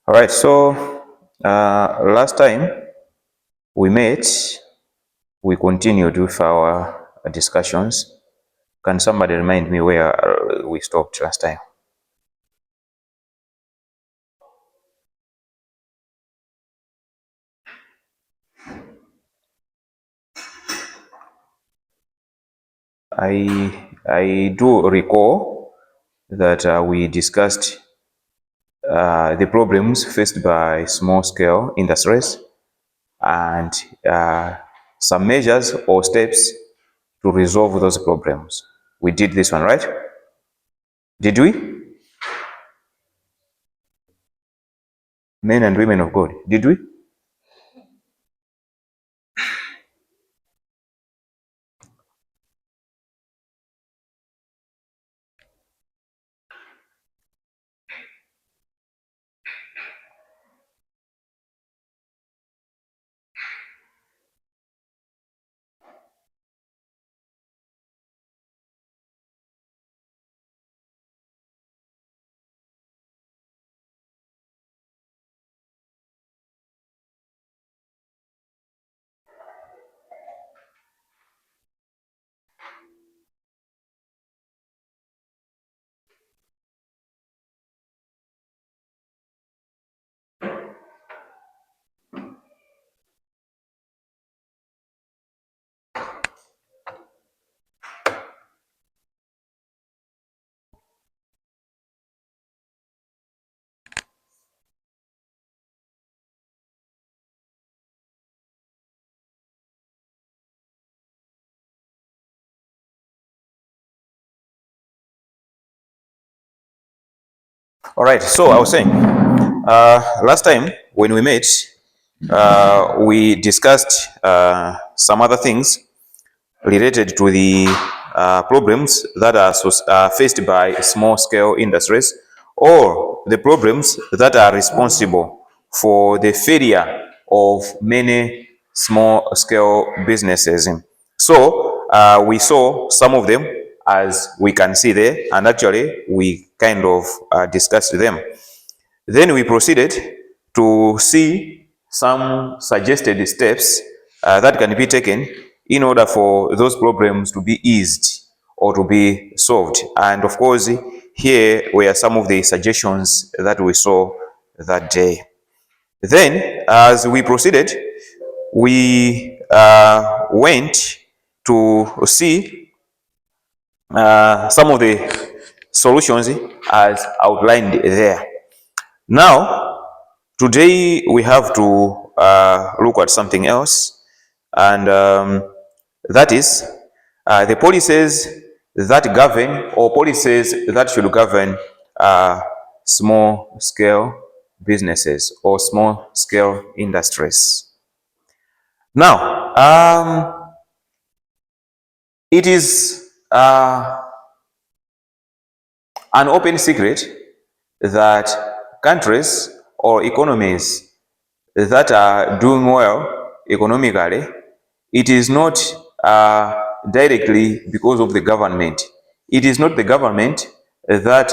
All right, so last time we met, we continued with our discussions. Can somebody remind me where we stopped last time? I do recall that we discussed the problems faced by small-scale industries and some measures or steps to resolve those problems. We did this one, right? Did we? Men and women of God. Did we? All right. So I was saying, last time when we met, we discussed some other things related to the problems that are faced by small-scale industries, or the problems that are responsible for the failure of many small-scale businesses. So we saw some of them, as we can see there, and actually we kind of discussed them. Then we proceeded to see some suggested steps that can be taken in order for those problems to be eased or to be solved. And of course, here were some of the suggestions that we saw that day. Then, as we proceeded, we went to see some of the solutions as outlined there. Now, today we have to look at something else, and that is the policies that govern, or policies that should govern small scale businesses or small scale industries. Now, it is an open secret that countries or economies that are doing well economically, it is not directly because of the government. It is not the government that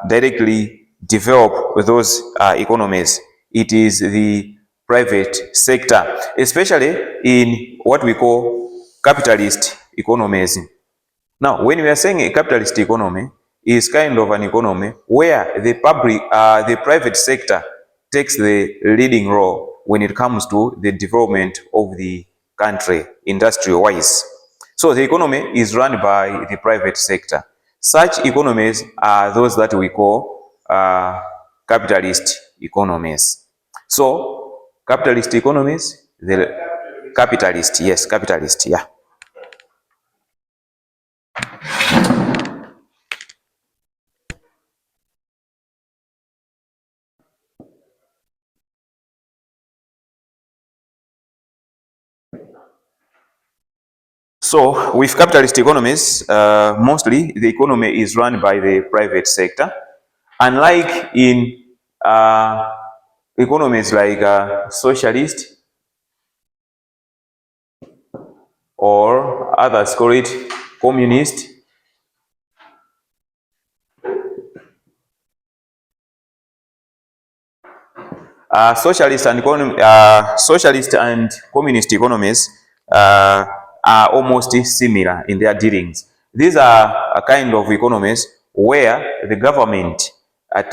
directly develop those economies. It is the private sector, especially in what we call capitalist economies. Now, when we are saying a capitalist economy, is kind of an economy where the private sector takes the leading role when it comes to the development of the country, industrial-wise. So the economy is run by the private sector. Such economies are those that we call capitalist economies. So, capitalist economies, the capitalist, yes, capitalist, yeah. So with capitalist economies, mostly the economy is run by the private sector. Unlike in economies like socialist, or others call it communist, socialist and communist economies are almost similar in their dealings. These are a kind of economies where the government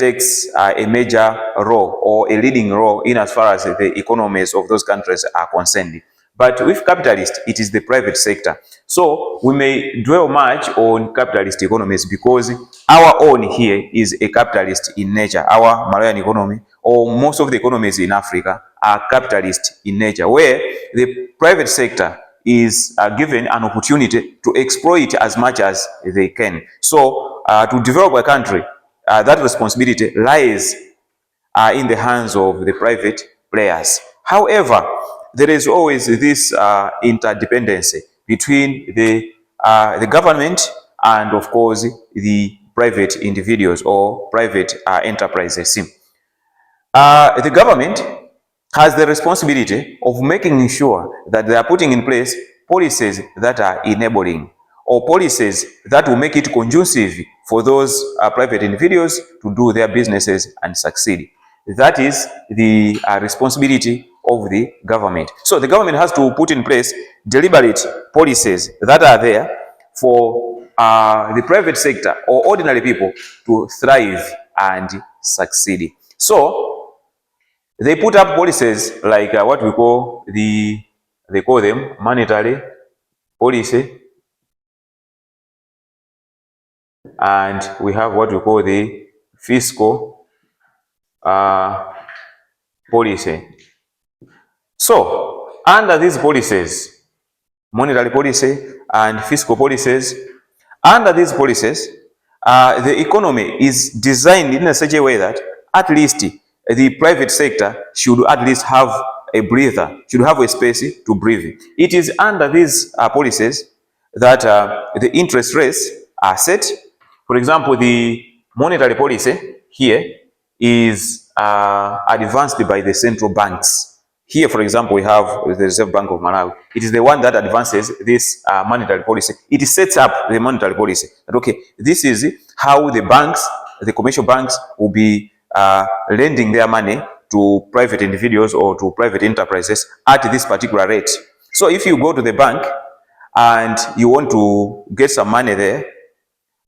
takes a major role or a leading role in as far as the economies of those countries are concerned. But with capitalist, it is the private sector. So we may dwell much on capitalist economies because our own here is a capitalist in nature. Our Malayan economy, or most of the economies in Africa, are capitalist in nature, where the private sector is given an opportunity to exploit as much as they can. So to develop a country, that responsibility lies are in the hands of the private players. However, there is always this interdependency between the government and, of course, the private individuals or private enterprises. The government has the responsibility of making sure that they are putting in place policies that are enabling, or policies that will make it conducive for those private individuals to do their businesses and succeed. That is the responsibility of the government. So the government has to put in place deliberate policies that are there for the private sector or ordinary people to thrive and succeed. So they put up policies like what we call they call them monetary policy, and we have what we call the fiscal policy. So under these policies, monetary policy and fiscal policies, under these policies, the economy is designed in such a way that at least the private sector should at least have a breather, should have a space to breathe. It is under these policies that the interest rates are set. For example, the monetary policy here is advanced by the central banks. Here, for example, we have the Reserve Bank of Malawi. It is the one that advances this monetary policy. It sets up the monetary policy. That, okay, this is how the banks, the commercial banks, will be lending their money to private individuals or to private enterprises at this particular rate. So if you go to the bank and you want to get some money there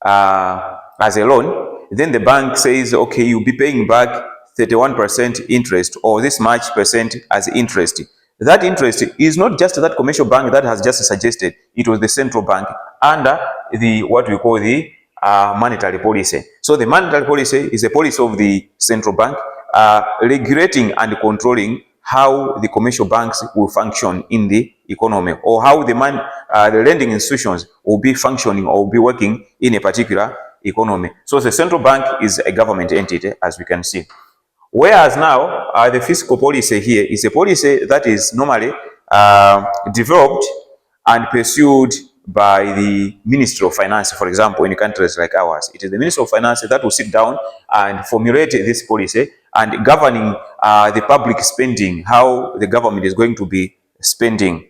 as a loan, then the bank says, okay, you'll be paying back 31% interest or this much percent as interest. That interest is not just that commercial bank that has just suggested. It was the central bank under the what we call the monetary policy. So the monetary policy is a policy of the central bank regulating and controlling how the commercial banks will function in the economy, or how the lending institutions will be functioning or will be working in a particular economy. So the central bank is a government entity, as we can see. Whereas now, the fiscal policy here is a policy that is normally developed and pursued by the Ministry of Finance, for example, in countries like ours. It is the Ministry of Finance that will sit down and formulate this policy and governing the public spending, how the government is going to be spending.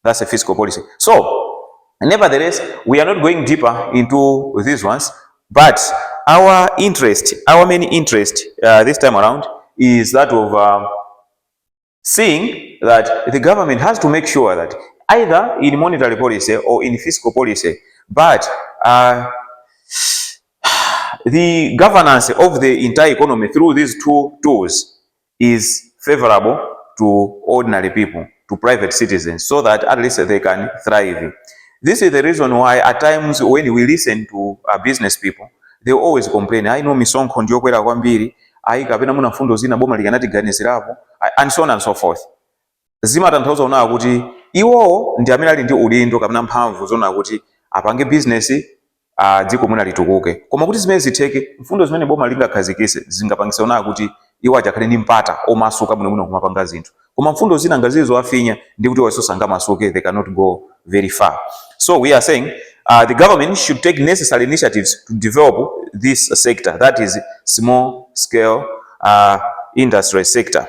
That's a fiscal policy. So, nevertheless, we are not going deeper into these ones, but our interest, our main interest this time around is that of seeing that the government has to make sure that either in monetary policy or in fiscal policy, but the governance of the entire economy through these two tools is favorable to ordinary people, to private citizens, so that at least they can thrive. This is the reason why at times when we listen to business people, they always complain, I know misonko ndio kwera kwambiri, ai kapena muna fundo zina boma likanatiganizirapo, and so on and so forth. Zimatanthauza ona kuti iwo ndi amene ali ndi udindo kapena mphamvu zona kuti apange business dziko mwina litukuke. Koma kuti zimene zitheke, mfundo zimene boma lingakhazikise zingapangisa ona kuti iwo ajakhale ndi mpata omasuka bwinobwino kumapanga zinthu. Koma mfundo zina ngazizo afinya ndi kuti wasosanga masuke, they cannot go very far. So we are saying the government should take necessary initiatives to develop this sector, that is small scale industry sector.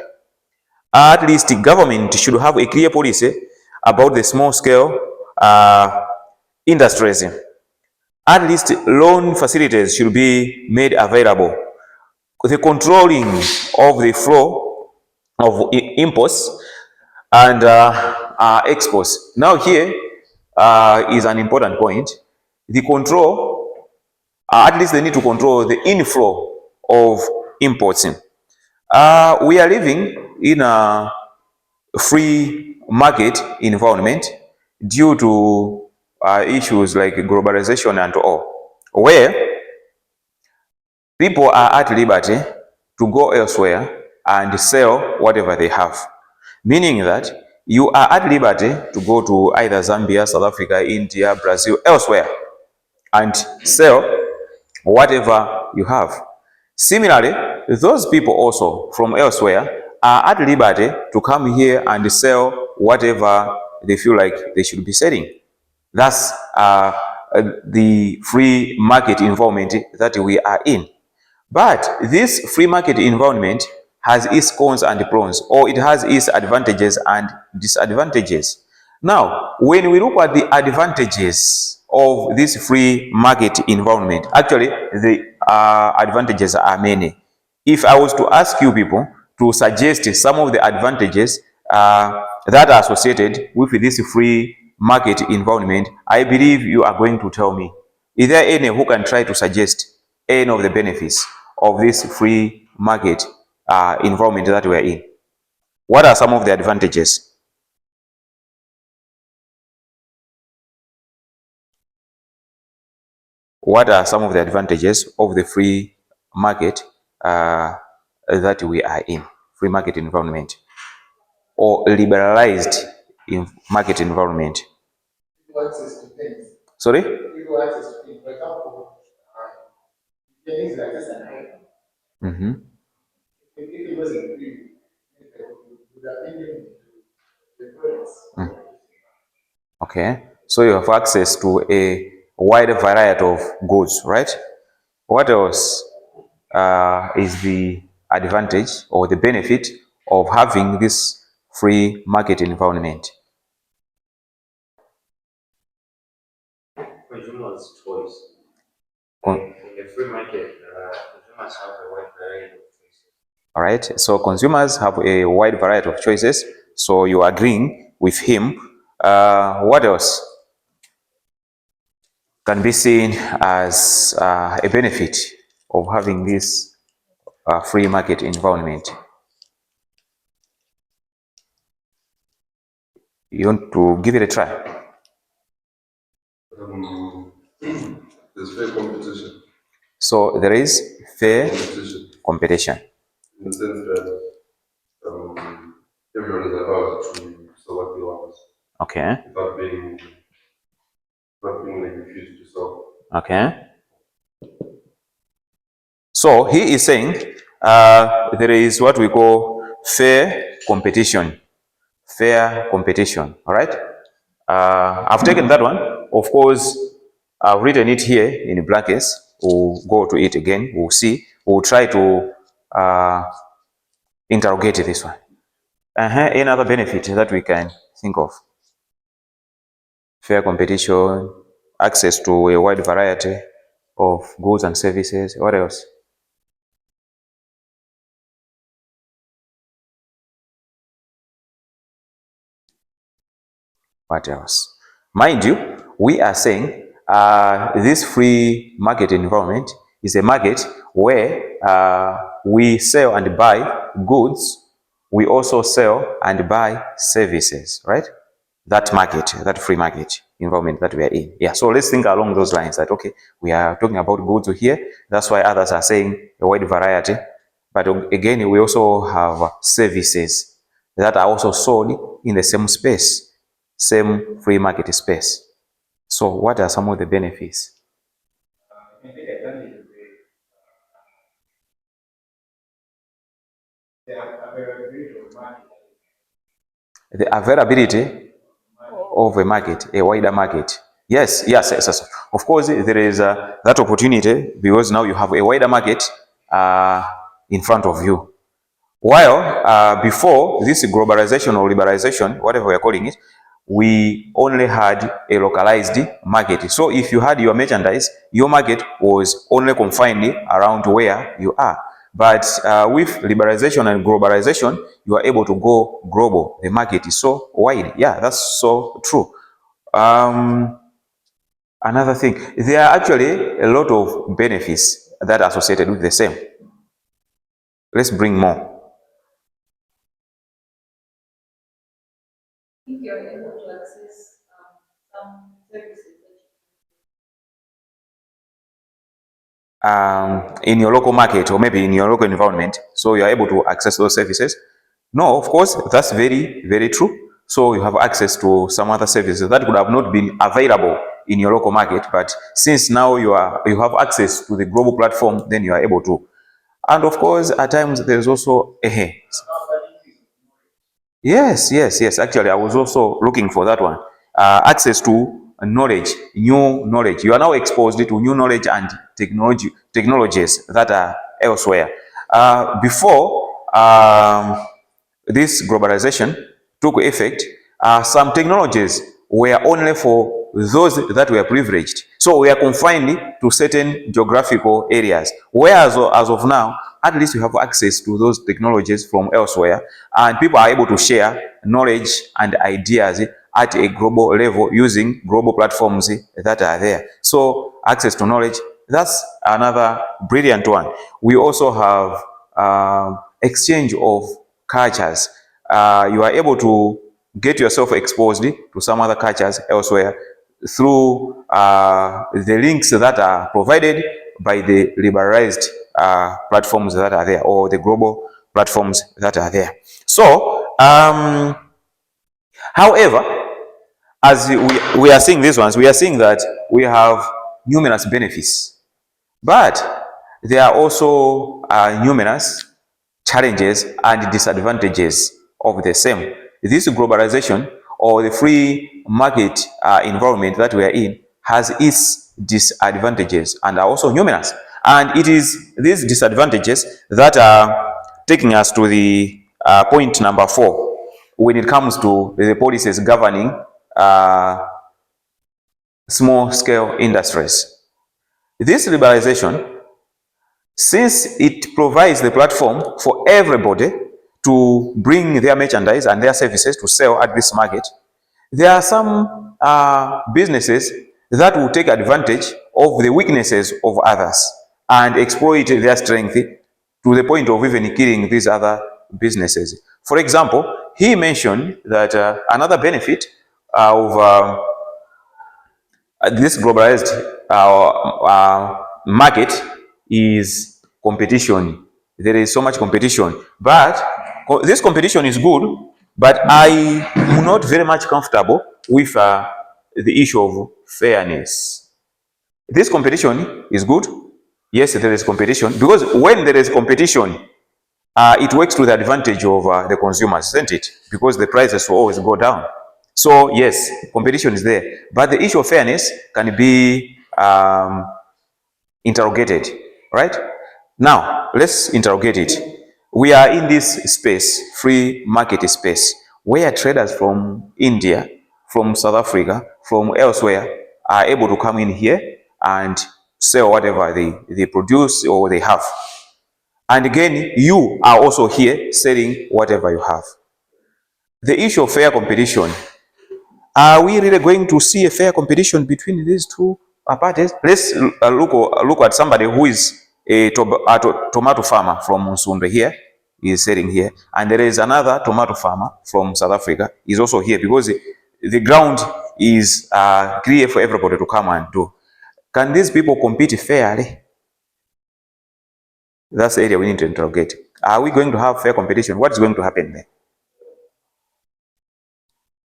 At least the government should have a clear policy about the small scale industries. At least loan facilities should be made available. The controlling of the flow of imports and exports. Now here is an important point. The control, at least they need to control the inflow of imports. We are living in a free market environment due to issues like globalization and all, where people are at liberty to go elsewhere and sell whatever they have. Meaning that you are at liberty to go to either Zambia, South Africa, India, Brazil, elsewhere, and sell whatever you have. Similarly, those people also from elsewhere are at liberty to come here and sell whatever they feel like they should be selling. That's the free market environment that we are in. But this free market environment has its cons and pros, or it has its advantages and disadvantages. Now, when we look at the advantages of this free market environment, actually the advantages are many. If I was to ask you people to suggest some of the advantages that are associated with this free market environment, I believe you are going to tell me. Is there any who can try to suggest any of the benefits of this free market environment that we are in? What are some of the advantages? What are some of the advantages of the free market that we are in? Free market environment or liberalized market environment? Access to things. Sorry? People access to things. For example, things like this and that. Mm-hmm. If it wasn't free, would have been the products. Okay, so you have access to a wide variety of goods, right? What else is the advantage or the benefit of having this free market environment? Consumers' choice. In the free market, consumers have a wide variety of choices. All right, so consumers have a wide variety of choices. So you are agreeing with him. What else can be seen as a benefit of having this free market environment? You want to give it a try? There's fair competition. So there is fair competition. In the sense that everyone is allowed to sell what they want. Okay. Without being like refused to sell. Okay. So he is saying there is what we call fair competition. Fair competition. All right. I've taken that one. Of course, I've written it here in brackets. We'll go to it again. We'll see. We'll try to interrogate this one. Any other benefit that we can think of? Fair competition, access to a wide variety of goods and services. What else? What else? Mind you, we are saying this free market environment is a market where we sell and buy goods. We also sell and buy services, right? That market, that free market environment that we are in. Yeah, so let's think along those lines that, okay, we are talking about goods here. That's why others are saying a wide variety. But again, we also have services that are also sold in the same space, same free market space. So what are some of the benefits? The availability of a market, a wider market. Yes. Of course, there is that opportunity because now you have a wider market in front of you. While before this globalization or liberalization, whatever we are calling it, we only had a localized market. So if you had your merchandise, your market was only confined around where you are. But with liberalization and globalization, you are able to go global. The market is so wide. Yeah, that's so true. Another thing, there are actually a lot of benefits that are associated with the same. Let's bring more. If you're able to access some services in your local market or maybe in your local environment, so you're able to access those services. No, of course, that's very, very true. So you have access to some other services that would have not been available in your local market, but since now you have access to the global platform, then you are able to. And of course, at times there's also a yes. Actually, I was also looking for that one. Access to knowledge, new knowledge. You are now exposed to new knowledge and technologies that are elsewhere. Before this globalization took effect, some technologies were only for those that were privileged. So we are confined to certain geographical areas. Whereas as of now, at least we have access to those technologies from elsewhere, and people are able to share knowledge and ideas at a global level using global platforms that are there. So access to knowledge, that's another brilliant one. We also have exchange of cultures. You are able to get yourself exposed to some other cultures elsewhere through the links that are provided by the liberalized platforms that are there, or the global platforms that are there. So, however, as we are seeing these ones, we are seeing that we have numerous benefits, but there are also numerous challenges and disadvantages of the same. This globalization or the free market environment that we are in has its disadvantages and are also numerous. And it is these disadvantages that are taking us to the point number 4 when it comes to the policies governing small scale industries. This liberalization, since it provides the platform for everybody to bring their merchandise and their services to sell at this market, there are some businesses that will take advantage of the weaknesses of others and exploit their strength to the point of even killing these other businesses. For example, he mentioned that another benefit of this globalized market is competition. There is so much competition, but this competition is good, but I am not very much comfortable with the issue of fairness. This competition is good. Yes, there is competition, because when there is competition, it works to the advantage of the consumers, isn't it? Because the prices will always go down. So yes, competition is there, but the issue of fairness can be interrogated, right? Now, let's interrogate it. We are in this space, free market space, where traders from India, from South Africa, from elsewhere are able to come in here and sell whatever they produce or they have. And again, you are also here selling whatever you have. The issue of fair competition, are we really going to see a fair competition between these two parties? Let's look at somebody who is a tomato farmer from Musumbe here, he is selling here, and there is another tomato farmer from South Africa, is also here, because the ground is clear for everybody to come and do. Can these people compete fairly? That's the area we need to interrogate. Are we going to have fair competition? What is going to happen there?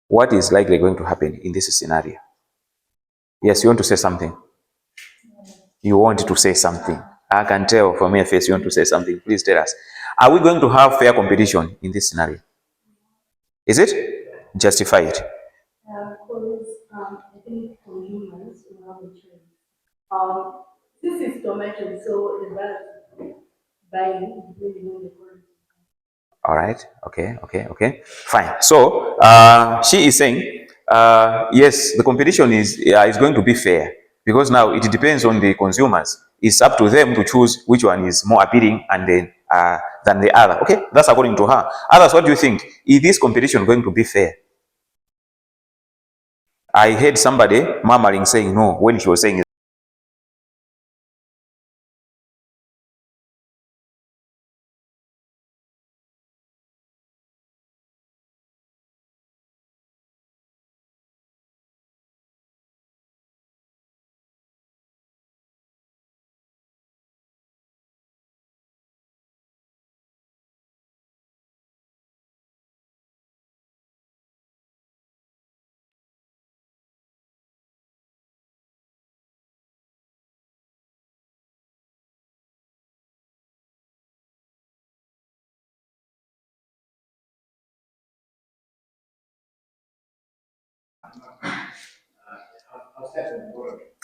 What is likely going to happen in this scenario? Yes, you want to say something? You want to say something. I can tell from your face you want to say something. Please tell us. Are we going to have fair competition in this scenario? Is it? Justify it. Because I think for humans, we have a choice. This is tomato, so the buyers buying depending on the quality. All right. Okay. Fine. So she is saying, yes, the competition is going to be fair, because now it depends on the consumers. It's up to them to choose which one is more appealing and then than the other. Okay, that's according to her. Others, what do you think? Is this competition going to be fair? I heard somebody murmuring saying no when she was saying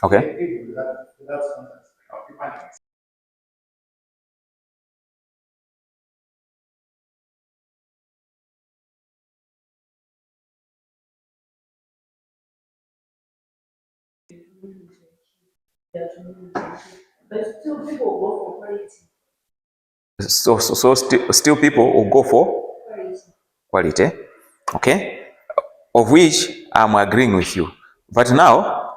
Okay. But still people go for quality. Still people will go for quality. Okay. Of which I'm agreeing with you. But now,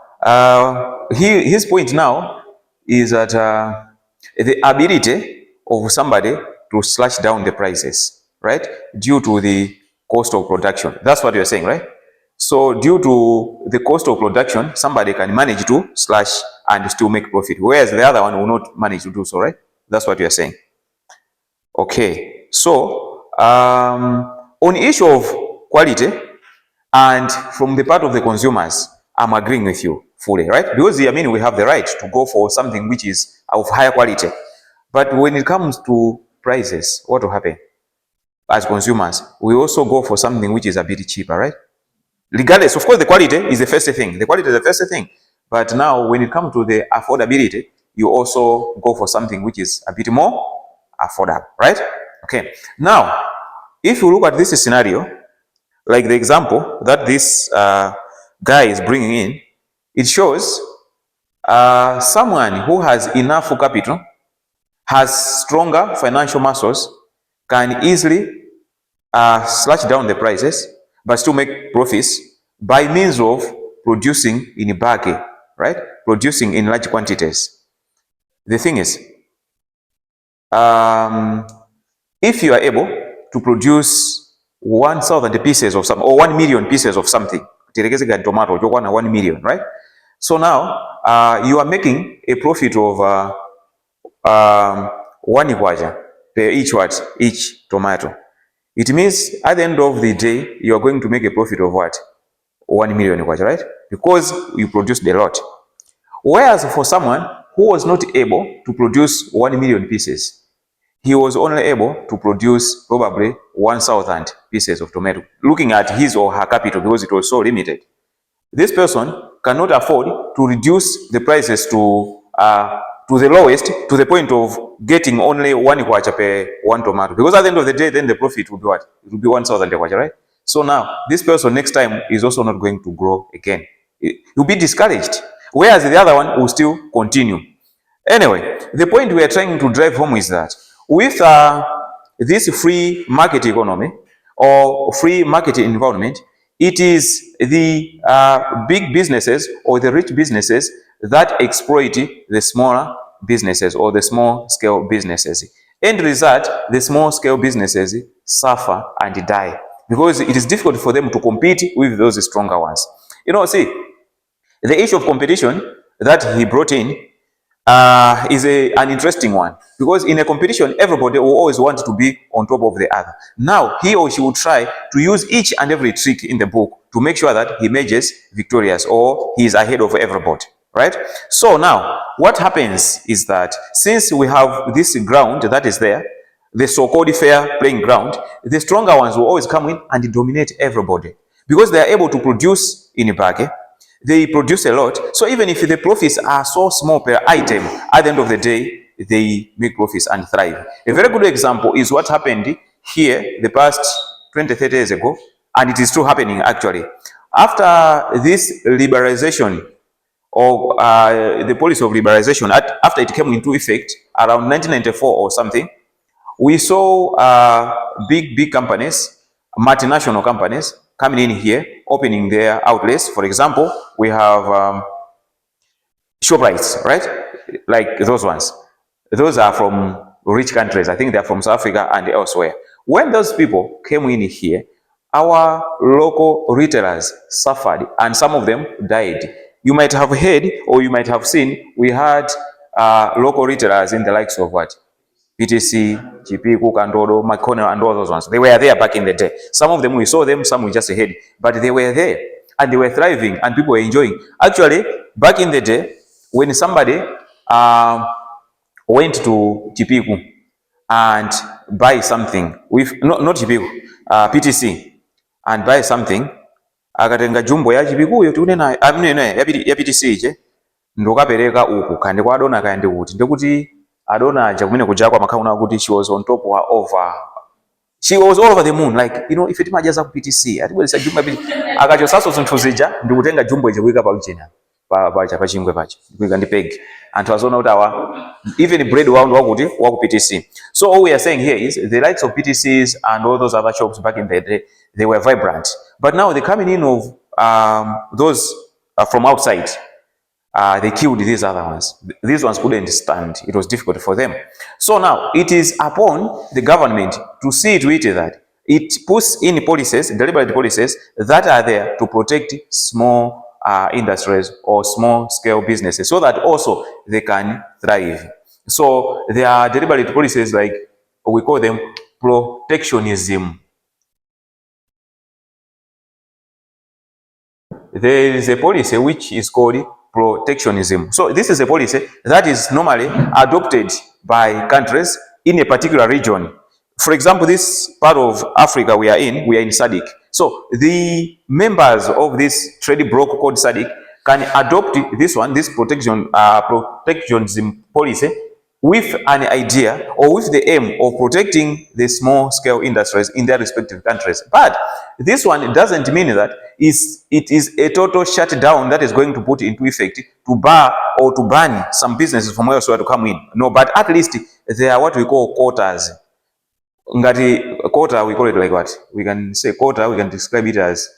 his point now is that the ability of somebody to slash down the prices, right, due to the cost of production. That's what you're saying, right? So due to the cost of production, somebody can manage to slash and still make profit, whereas the other one will not manage to do so, right? That's what you're saying. Okay. So on issue of quality, and from the part of the consumers, I'm agreeing with you fully, right? Because I mean, we have the right to go for something which is of higher quality. But when it comes to prices, what will happen? As consumers, we also go for something which is a bit cheaper, right? Regardless, of course, the quality is the first thing. The quality is the first thing. But now, when it comes to the affordability, you also go for something which is a bit more affordable, right? Okay. Now, if you look at this scenario, like the example that this guy is bringing in, it shows someone who has enough capital, has stronger financial muscles, can easily slash down the prices, but still make profits by means of producing in bulk, right? Producing in large quantities. The thing is, if you are able to produce 1,000 pieces of something or 1 million pieces of something, tomato, you want 1 million, right? So now you are making a profit of 1 per each tomato. It means at the end of the day, you are going to make a profit of what? 1 million, right? Because you produced a lot. Whereas for someone who was not able to produce 1 million pieces, he was only able to produce probably 1,000 pieces of tomato, looking at his or her capital because it was so limited. This person cannot afford to reduce the prices to the lowest, to the point of getting only 1 kwacha per 1 tomato. Because at the end of the day, then the profit will be what? It will be 1,000 kwacha, right? So now, this person next time is also not going to grow again. He'll be discouraged. Whereas the other one will still continue. Anyway, the point we are trying to drive home is that with this free market economy or free market environment, it is the big businesses or the rich businesses that exploit the smaller businesses or the small scale businesses. End result, the small scale businesses suffer and die because it is difficult for them to compete with those stronger ones. See, the issue of competition that he brought in is an interesting one because in a competition, everybody will always want to be on top of the other. Now, he or she will try to use each and every trick in the book to make sure that he emerges victorious or he is ahead of everybody, right? So now, what happens is that since we have this ground that is there, the so-called fair playing ground, the stronger ones will always come in and dominate everybody because they are able to produce in a bag. They produce a lot. So even if the profits are so small per item, at the end of the day, they make profits and thrive. A very good example is what happened here the past 20, 30 years ago, and it is still happening actually. After this liberalization or the policy of liberalization, after it came into effect around 1994 or something, we saw big companies, multinational companies, coming in here, opening their outlets. For example, we have Shoprites, right? Like those ones. Those are from rich countries. I think they're from South Africa and elsewhere. When those people came in here, our local retailers suffered and some of them died. You might have heard or you might have seen, we had local retailers in the likes of what? PTC, GP, Cook and Dodo, McConnell and all those ones. They were there back in the day. Some of them we saw them, some we just heard, but they were there and they were thriving and people were enjoying. Actually, back in the day, when somebody went to GP and buy something with not GP, PTC and buy something, akatenga jumbo ya chipikuyo tiune nayo ya PTC je ndokapereka uku kandi kwa adona kaende kuti ndikuti adona aja kumene kujakwa makauna kuti she was on top she was all over the moon, like, you know, if it majaza ku PTC atibwelesa jumbo ya PTC akachosaso zinthu zija ndikutenga jumbo ije kuika pa uchena pa chingwe pacha kuika ndi peg anthu azona kuti awa even bread waundu wakuti waku PTC. So all we are saying here is the likes of PTCs and all those other shops back in the day, they were vibrant, but now the coming in of those from outside, they killed these other ones. These ones couldn't stand. It was difficult for them. So now it is upon the government to see to it that it puts in policies, deliberate policies that are there to protect small industries or small scale businesses so that also they can thrive. So there are deliberate policies, like we call them protectionism. There is a policy which is called protectionism. So this is a policy that is normally adopted by countries in a particular region. For example, this part of Africa we are in SADC. So the members of this trade bloc called SADC can adopt this protectionism policy with an idea or with the aim of protecting the small scale industries in their respective countries. But this one doesn't mean that it is a total shutdown that is going to put into effect to bar or to ban some businesses from elsewhere to come in. No, but at least there are what we call quotas. Ngati quota, we call it like what? We can say quota, we can describe it as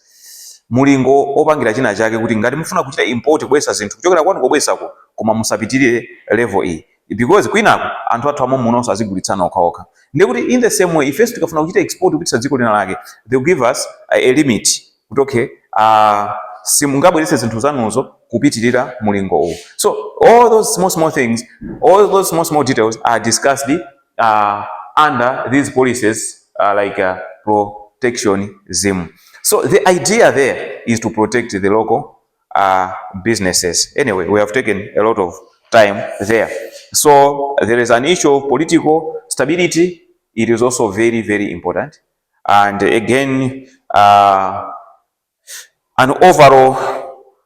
mulingo opangira china chake kuti ngati mufuna kuchita import kubwesa zinthu kuchokera kwanu kobwesako koma musapitirire level E, because kwinako anthu athu amwe munonso azigulitsana okhaokha. Ndekuti in the same way, if tikafuna kuchita export kupitisa dziko lina lake, they will give us a limit kuti okay, simungabwerese zinthu zanuzo kupitirira mulingo uwu. So all those small things, all those small details are discussed under these policies like protectionism. So the idea there is to protect the local businesses. Anyway, we have taken a lot of time there. So there is an issue of political stability. It is also very, very important. And again, an overall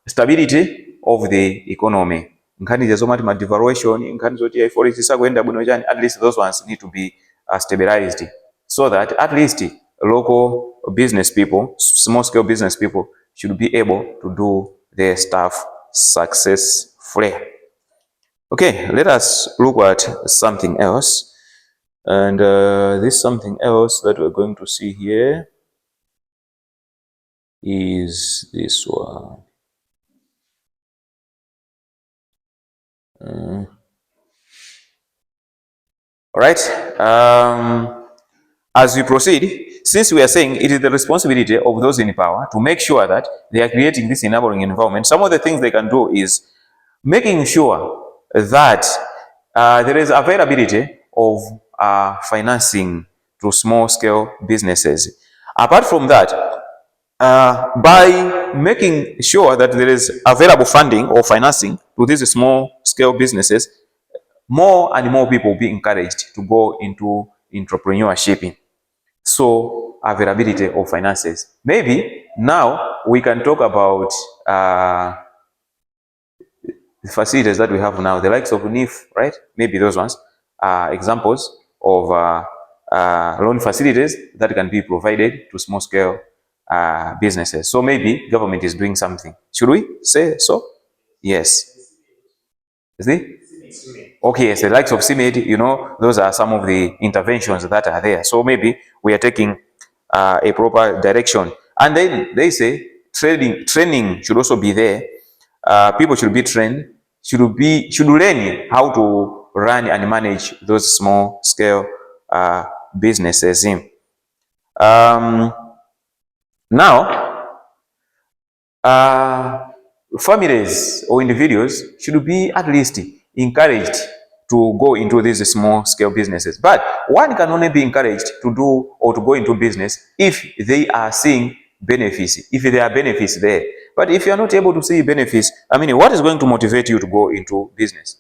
stability of the economy. Nkhani zazomati ma devaluation, nkhani zoti forex isakwenda bwino chani, at least those ones need to be stabilized so that at least local business people, small scale business people should be able to do their stuff successfully. Okay, let us look at something else. And this something else that we're going to see here is this one. All right. As we proceed, since we are saying it is the responsibility of those in power to make sure that they are creating this enabling environment, some of the things they can do is making sure that there is availability of financing to small scale businesses. Apart from that, by making sure that there is available funding or financing to these small scale businesses, more and more people will be encouraged to go into entrepreneurship. So availability of finances. Maybe now we can talk about the facilities that we have now, the likes of NIF, right? Maybe those ones are examples of loan facilities that can be provided to small scale businesses. So maybe government is doing something. Should we say so? Yes. Is it? Okay, yes, the likes of CMED, you know, those are some of the interventions that are there. So maybe we are taking a proper direction. And then they say training should also be there. People should be trained, should learn how to run and manage those small scale businesses. Now, families or individuals should be at least encouraged to go into these small scale businesses. But one can only be encouraged to do or to go into business if they are seeing benefits, if there are benefits there. But if you are not able to see benefits, I mean, what is going to motivate you to go into business?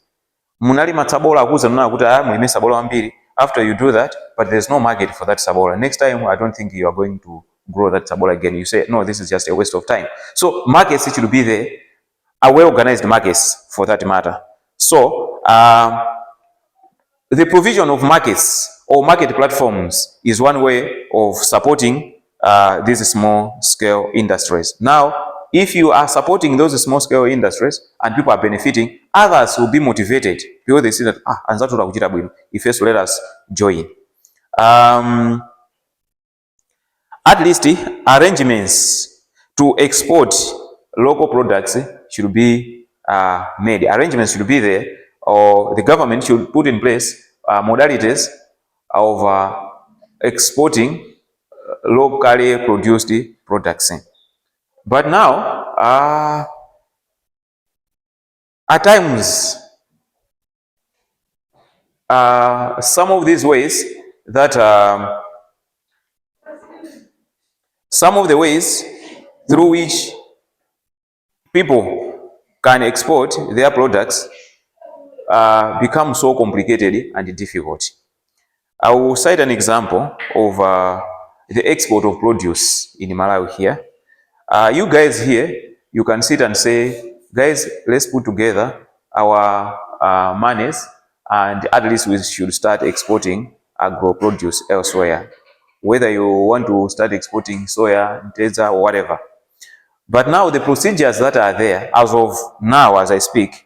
After you do that, but there's no market for that sabola. Next time, I don't think you are going to grow that tabula again. You say, no, this is just a waste of time. So markets should be there, a well-organized markets for that matter. So the provision of markets or market platforms is one way of supporting these small-scale industries. Now, if you are supporting those small-scale industries and people are benefiting, others will be motivated because they see that, if yes, let us join. At least arrangements to export local products should be made. Arrangements should be there, or the government should put in place modalities of exporting locally produced products. But now, at times, some of these ways that some of the ways through which people can export their products become so complicated and difficult. I will cite an example of the export of produce in Malawi here. You guys here, you can sit and say, guys, let's put together our monies and at least we should start exporting agro produce elsewhere. Whether you want to start exporting soya, desert, or whatever. But now the procedures that are there, as of now, as I speak,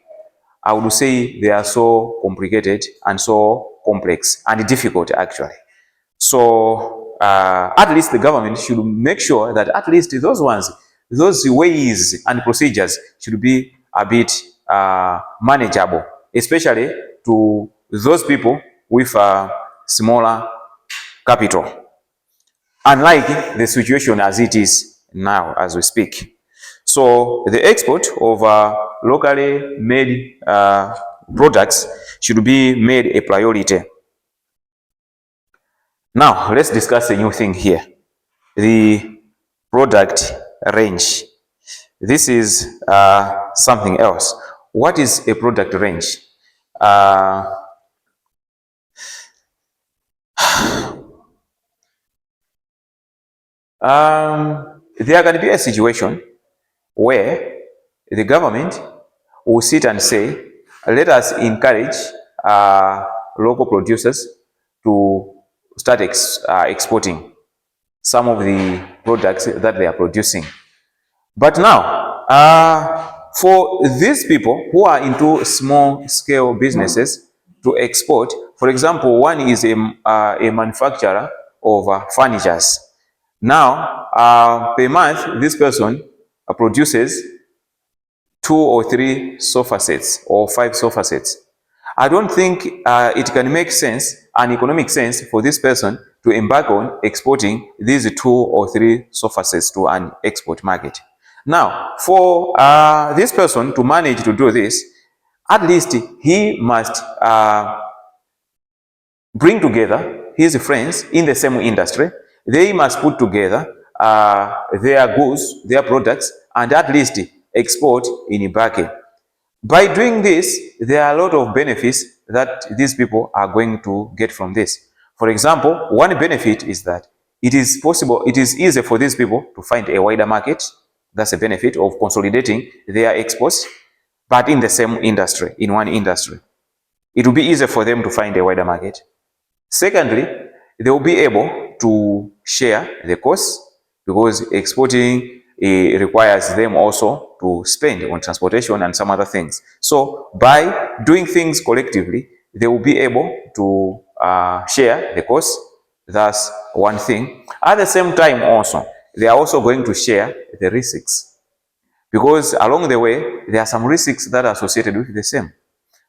I would say they are so complicated and so complex and difficult actually. So at least the government should make sure that at least those ones, those ways and procedures should be a bit manageable, especially to those people with smaller capital. Unlike the situation as it is now as we speak. So the export of locally made products should be made a priority. Now, let's discuss a new thing here. The product range. This is something else. What is a product range? There can be a situation where the government will sit and say, let us encourage local producers to start exporting some of the products that they are producing. But now, for these people who are into small-scale businesses to export, for example, one is a manufacturer of furnitures. Now, per month, this person produces 2 or 3 sofa sets or 5 sofa sets. I don't think it can make sense, an economic sense, for this person to embark on exporting these 2 or 3 sofa sets to an export market. Now, for this person to manage to do this, at least he must bring together his friends in the same industry. They must put together their goods, their products, and at least export in bulk. By doing this, there are a lot of benefits that these people are going to get from this. For example, one benefit is that it is possible, it is easy for these people to find a wider market. That's a benefit of consolidating their exports, but in the same industry, in one industry. It will be easier for them to find a wider market. Secondly, they will be able to share the costs because exporting requires them also to spend on transportation and some other things. So by doing things collectively, they will be able to share the costs. That's one thing. At the same time also, they are also going to share the risks because along the way, there are some risks that are associated with the same.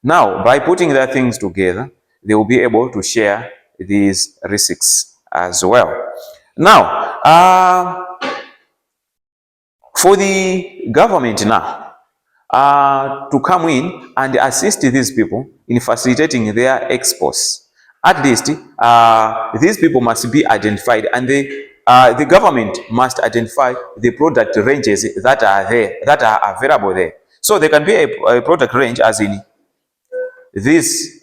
Now, by putting their things together, they will be able to share these risks as well. Now, for the government now to come in and assist these people in facilitating their exports, at least these people must be identified, and the government must identify the product ranges that are there, that are available there. So there can be a product range, as in this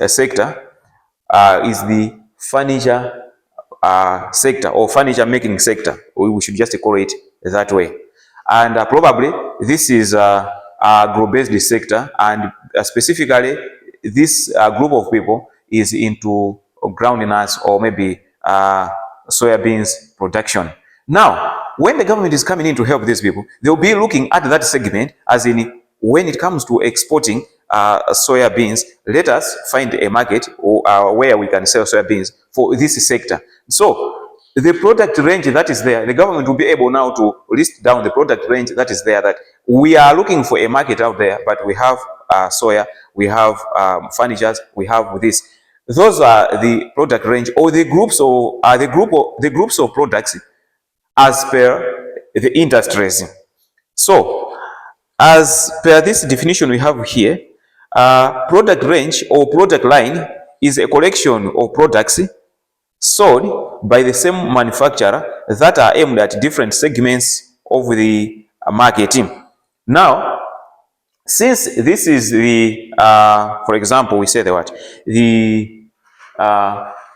sector is the furniture sector, or furniture making sector. We should just call it that way. And probably this is a agro-based sector, and specifically this group of people is into groundnuts or maybe soybeans production. Now, when the government is coming in to help these people, they'll be looking at that segment, as in when it comes to exporting soya beans, let us find a market where we can sell soya beans for this sector. So the product range that is there, the government will be able now to list down the product range that is there, that we are looking for a market out there, but we have soya, we have furnitures, we have this. Those are the product range, or the groups, or the groups of products as per the industries. So, as per this definition we have here, product range or product line is a collection of products sold by the same manufacturer that are aimed at different segments of the marketing. Now, since this is the, for example, we say the what? The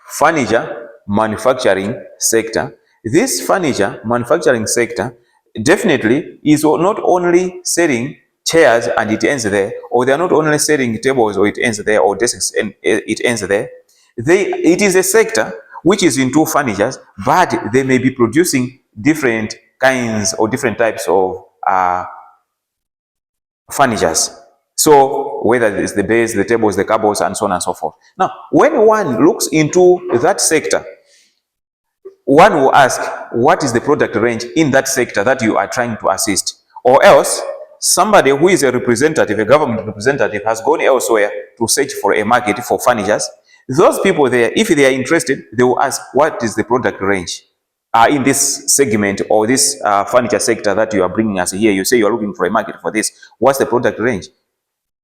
furniture manufacturing sector. This furniture manufacturing sector definitely is not only selling chairs and it ends there, or they are not only selling tables or it ends there, or desks and it ends there. It is a sector which is into furnitures, but they may be producing different kinds or different types of furnitures. So whether it's the beds, the tables, the cupboards, and so on and so forth. Now, when one looks into that sector, one will ask, what is the product range in that sector that you are trying to assist? Or else, somebody who is a representative, a government representative, has gone elsewhere to search for a market for furnitures. Those people there, if they are interested, they will ask, what is the product range in this segment or this furniture sector that you are bringing us here? You say you are looking for a market for this. What's the product range?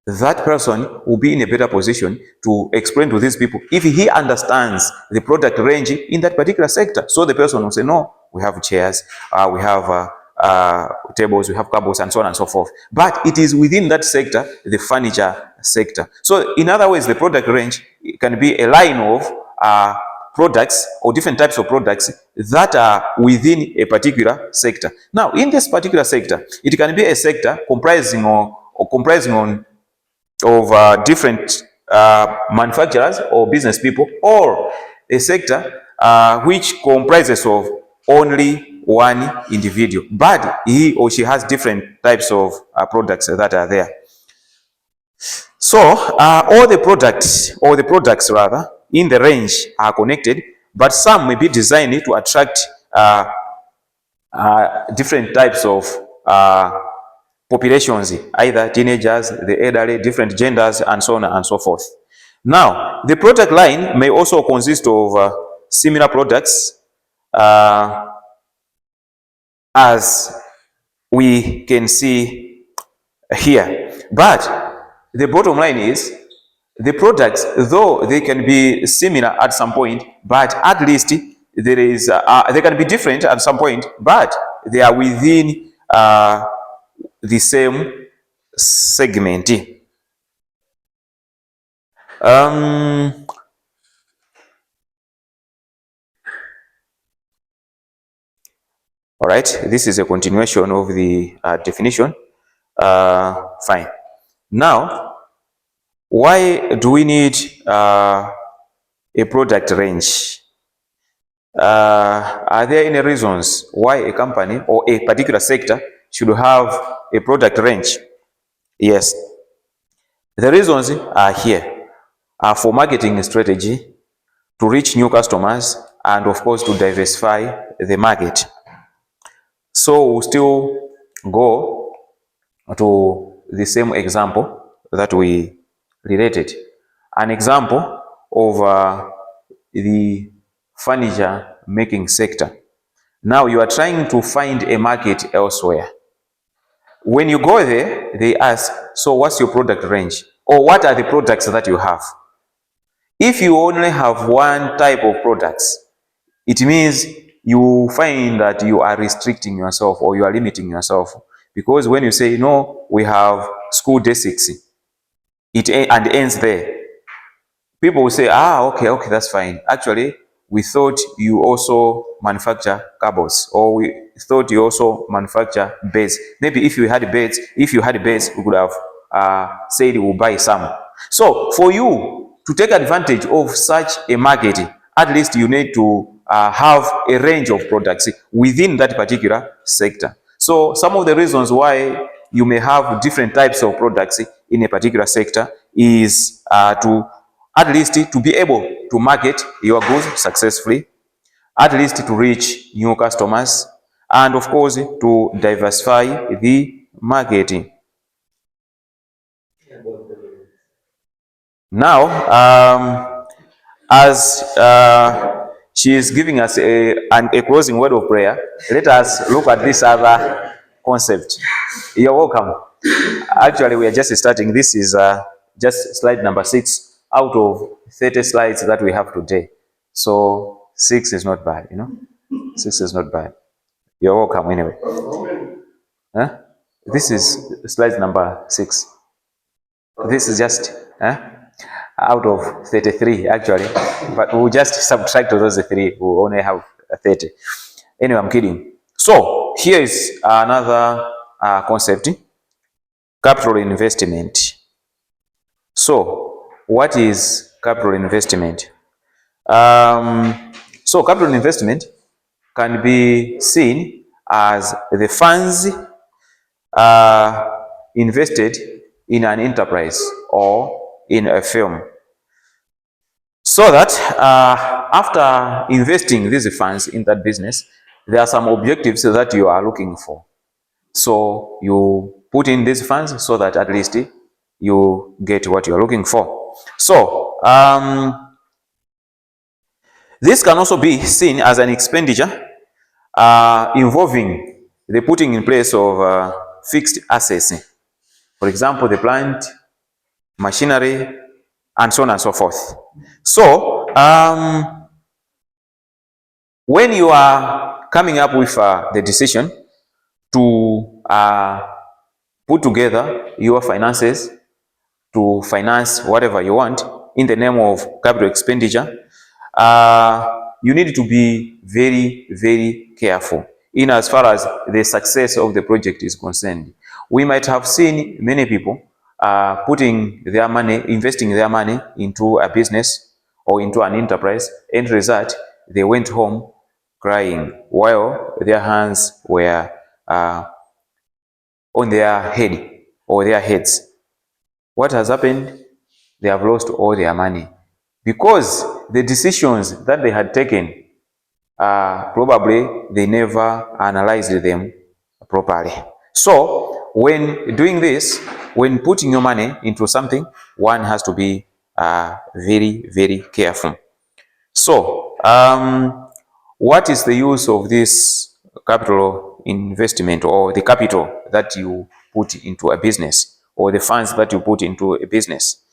That person will be in a better position to explain to these people if he understands the product range in that particular sector. So the person will say, no, we have chairs, we have tables, we have cupboards, and so on and so forth. But it is within that sector, the furniture sector. So in other words, the product range can be a line of products or different types of products that are within a particular sector. Now, in this particular sector, it can be a sector comprising of different manufacturers or business people, or a sector which comprises of only one individual, but he or she has different types of products that are there. So all the products rather in the range are connected, but some may be designed to attract different types of populations, either teenagers, the elderly, different genders, and so on and so forth. Now, the product line may also consist of similar products as we can see here. But the bottom line is, the products, though they can be similar at some point, but at least there is they can be different at some point, but they are within the same segment. All right, this is a continuation of the definition. Fine. Now, why do we need a product range? Are there any reasons why a company or a particular sector should have a product range? Yes. The reasons are here. For marketing strategy, to reach new customers, and of course to diversify the market. So we'll still go to the same example that we related. An example of the furniture making sector. Now you are trying to find a market elsewhere. When you go there, they ask, so what's your product range? Or what are the products that you have? If you only have one type of products, it means you find that you are restricting yourself or you are limiting yourself. Because when you say, no, we have school desks, and ends there, people will say, okay, that's fine. Actually, we thought you also manufacture cables, or we thought you also manufacture beds. Maybe if you had beds, we could have said we'll buy some. So for you to take advantage of such a market, at least you need to have a range of products within that particular sector. So some of the reasons why you may have different types of products in a particular sector is to at least to be able to market your goods successfully, at least to reach new customers, and of course to diversify the marketing. Now, as she is giving us a closing word of prayer, let us look at this other concept. You're welcome. Actually, we are just starting. This is just slide number 6 out of 30 slides that we have today. So 6 is not bad, 6 is not bad. You're welcome anyway. Huh? This is slide number 6. This is just out of 33 actually, but we'll just subtract those 3. We'll only have 30. Anyway, I'm kidding. So here is another concept: capital investment. So what is capital investment? So capital investment can be seen as the funds invested in an enterprise or in a firm, so that after investing these funds in that business, there are some objectives that you are looking for. So you put in these funds so that at least you get what you're looking for. So this can also be seen as an expenditure involving the putting in place of fixed assets. For example, the plant, machinery, and so on and so forth. So when you are coming up with the decision to put together your finances to finance whatever you want in the name of capital expenditure, you need to be very, very careful in as far as the success of the project is concerned. We might have seen many people putting their money, investing their money into a business or into an enterprise. End result, they went home crying while their hands were on their head or their heads. What has happened? They have lost all their money because the decisions that they had taken, probably they never analyzed them properly. So when doing this, when putting your money into something, one has to be very, very careful. So what is the use of this capital investment, or the capital that you put into a business, or the funds that you put into a business?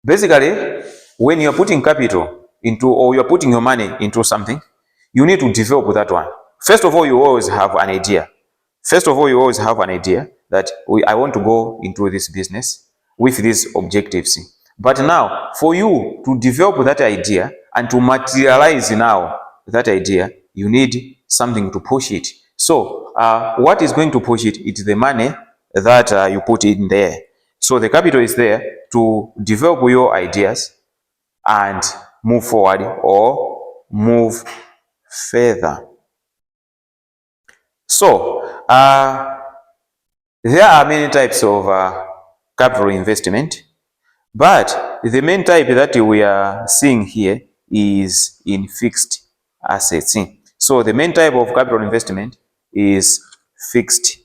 Basically, when you're putting capital into, or you're putting your money into something, you need to develop that one. First of all, you always have an idea. That I want to go into this business with these objectives. But now, for you to develop that idea and to materialize now that idea, you need something to push it. So, what is going to push it? It's the money that you put in there. So the capital is there to develop your ideas and move forward or move further. So there are many types of capital investment, but the main type that we are seeing here is in fixed assets. So the main type of capital investment is fixed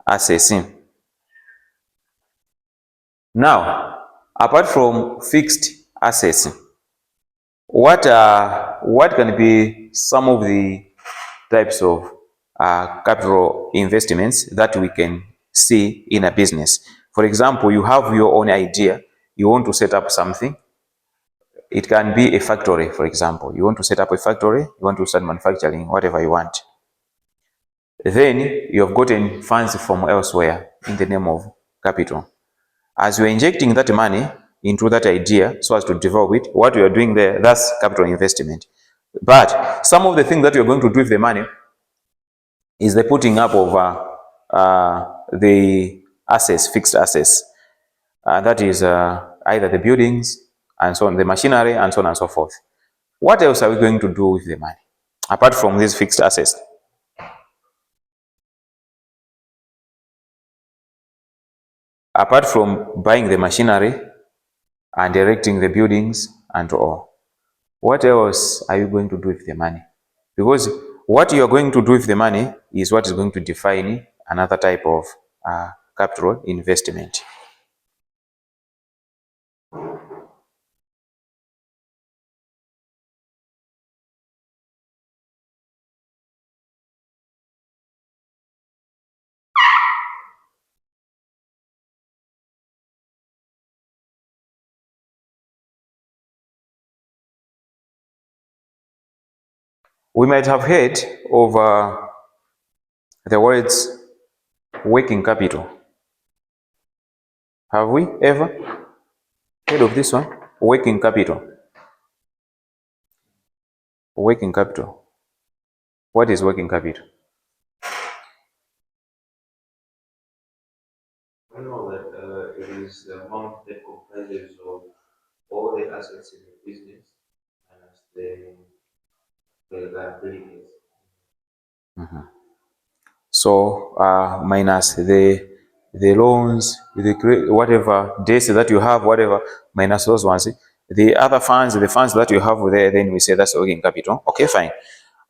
assets. Now, apart from fixed assets, what can be some of the types of capital investments that we can see in a business? For example, you have your own idea, you want to set up something. It can be a factory, for example. You want to set up a factory, you want to start manufacturing whatever you want. Then you have gotten funds from elsewhere in the name of capital. As you're injecting that money, into that idea so as to develop it, what you are doing there, that's capital investment. But some of the things that you're going to do with the money is the putting up of the assets, fixed assets. That is either the buildings and so on, the machinery and so on and so forth. What else are we going to do with the money apart from these fixed assets? Apart from buying the machinery and erecting the buildings and all, what else are you going to do with the money? Because what you are going to do with the money is what is going to define another type of capital investment. We might have heard of the words working capital. Have we ever heard of this one? Working capital. Working capital. What is working capital? I know that it is the amount that comprises of all the assets in the business and the liabilities. So minus the loans, the whatever debts that you have, whatever, minus those ones. The other funds, the funds that you have there, then we say that's working capital. Okay, fine.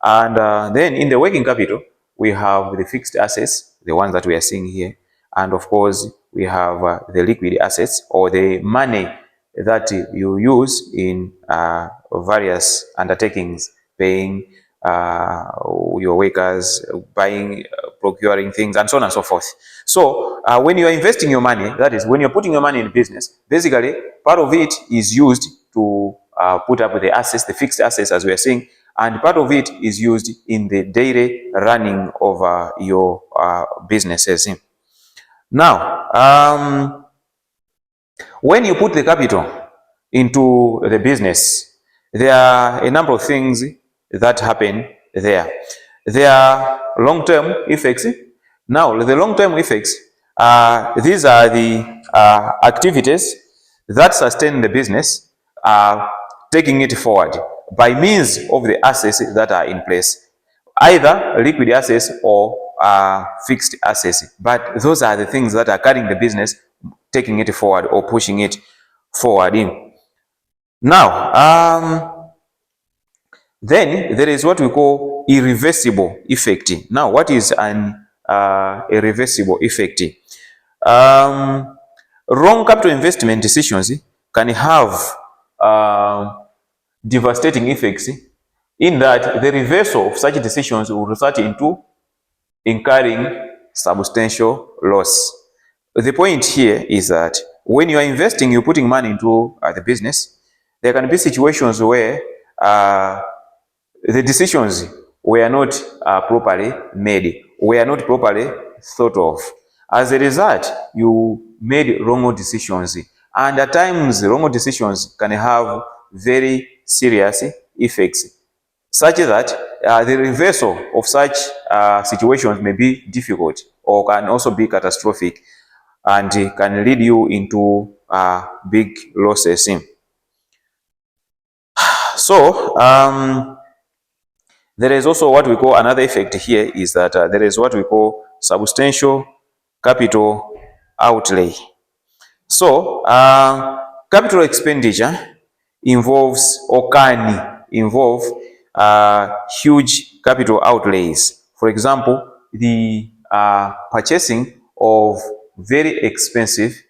And then in the working capital, we have the fixed assets, the ones that we are seeing here. And of course, we have the liquid assets or the money that you use in various undertakings, paying your workers, buying, procuring things, and so on and so forth. So when you are investing your money, that is, when you're putting your money in business, basically, part of it is used to put up the assets, the fixed assets, as we are seeing, and part of it is used in the daily running of your businesses. Now, when you put the capital into the business, there are a number of things that happen there. There are long-term effects. Now, the long-term effects, these are the activities that sustain the business, taking it forward by means of the assets that are in place, either liquid assets or fixed assets. But those are the things that are carrying the business, taking it forward or pushing it forward. Now, then there is what we call irreversible effect. Now, what is an irreversible effect? Wrong capital investment decisions can have devastating effects in that the reversal of such decisions will result into incurring substantial loss. The point here is that when you are investing, you're putting money into the business, there can be situations where the decisions were not properly made, were not properly thought of. As a result, you made wrong decisions. And at times, wrong decisions can have very serious effects, such that the reversal of such situations may be difficult or can also be catastrophic and can lead you into big losses. So, there is also what we call another effect here is that there is what we call substantial capital outlay. So, capital expenditure involves or can involve huge capital outlays. For example, the purchasing of very expensive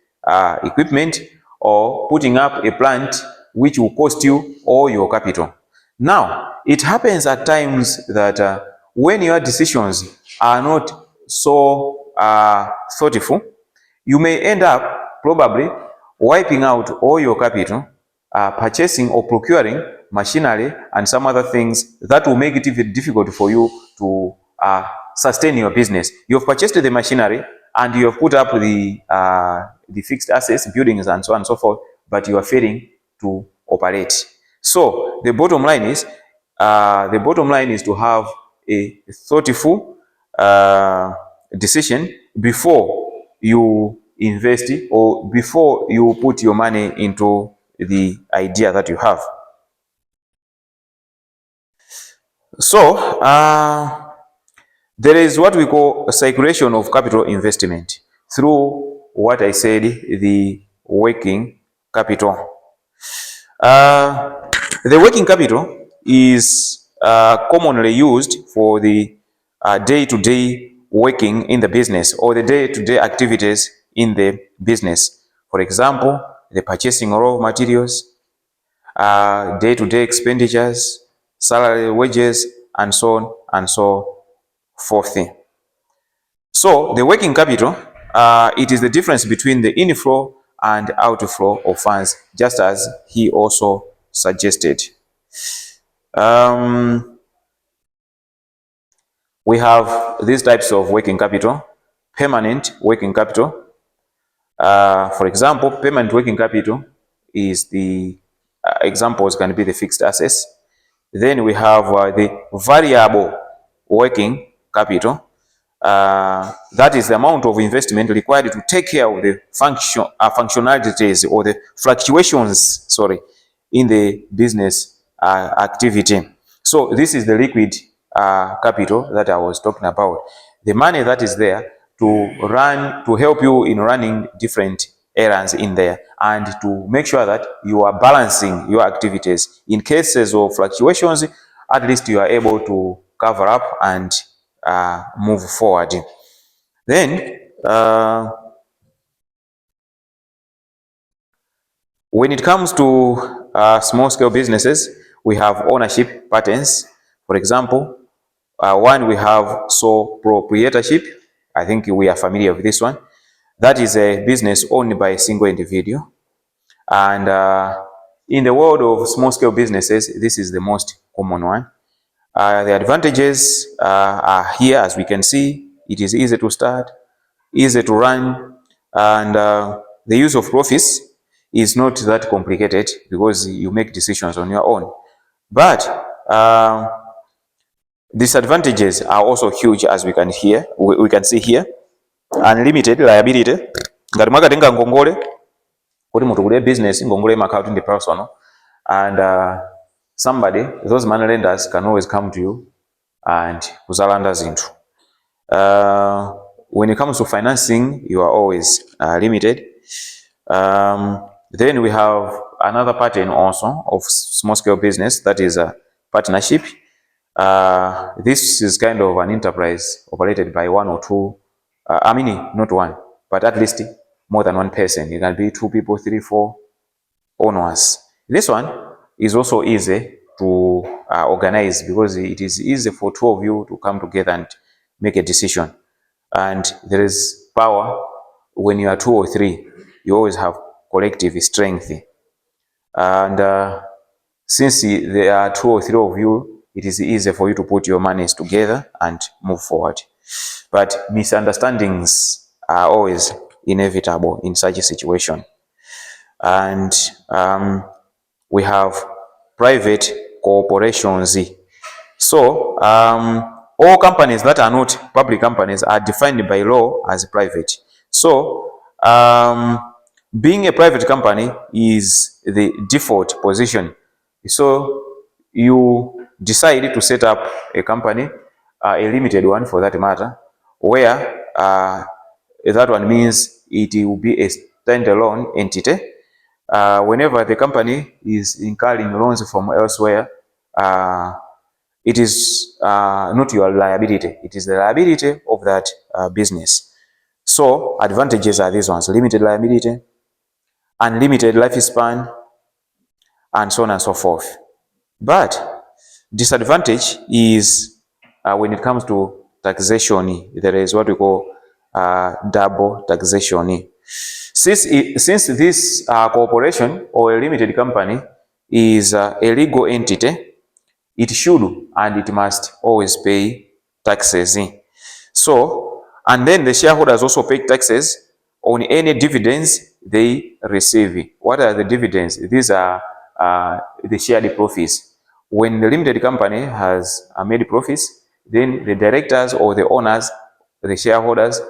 equipment or putting up a plant which will cost you all your capital. Now, it happens at times that when your decisions are not so thoughtful, you may end up probably wiping out all your capital, purchasing or procuring machinery and some other things that will make it even difficult for you to sustain your business. You have purchased the machinery and you have put up the fixed assets, buildings, and so on and so forth, but you are failing to operate. So the bottom line is to have a thoughtful decision before you invest or before you put your money into the idea that you have. So there is what we call a circulation of capital investment through what I said, the working capital. The working capital is commonly used for the day-to-day working in the business or the day-to-day activities in the business. For example, the purchasing of raw materials, day-to-day expenditures, salary, wages, and so on and so forth. So the working capital, it is the difference between the inflow and outflow of funds, just as he also suggested. We have these types of working capital: permanent working capital. For example, permanent working capital is the examples can be the fixed assets. Then we have the variable working capital. That is the amount of investment required to take care of the functionalities or the fluctuations, in the business activity. So this is the liquid capital that I was talking about. The money that is there to help you in running different errands in there and to make sure that you are balancing your activities. In cases of fluctuations, at least you are able to cover up and move forward. Then when it comes to small scale businesses, we have ownership patterns. For example, one, we have sole proprietorship. I think we are familiar with this one. That is a business owned by a single individual. And in the world of small scale businesses, this is the most common one. The advantages are here, as we can see. It is easy to start, easy to run, and the use of profits is not that complicated because you make decisions on your own. But disadvantages are also huge, as we can see here. Unlimited liability. Ngati mwakatenga ngongole kuti mutukule business, ngongole imakhala ndi personal, and those money lenders can always come to you and kuzalanda zinthu. When it comes to financing, you are always limited. Then we have another pattern also of small scale business, that is a partnership. This is kind of an enterprise operated by one or two, not one, but at least more than one person. It can be 2 people, 3, 4 owners. This one is also easy to organize because it is easy for 2 of you to come together and make a decision. And there is power when you are 2 or 3. You always have collective strength. And since there are 2 or 3 of you, it is easy for you to put your monies together and move forward. But misunderstandings are always inevitable in such a situation. And we have private corporations. So all companies that are not public companies are defined by law as private. So being a private company is the default position. So you decide to set up a company, a limited one for that matter, where that one means it will be a standalone entity. Whenever the company is incurring loans from elsewhere, it is not your liability, it is the liability of that business. So advantages are these ones: limited liability, unlimited lifespan, and so on and so forth. But disadvantage is when it comes to taxation. There is what we call double taxation. Since this corporation or a limited company is a legal entity, it should and it must always pay taxes. So, and then the shareholders also pay taxes on any dividends they receive. What are the dividends? These are the shared profits. When the limited company has made profits, then the directors or the owners, the shareholders,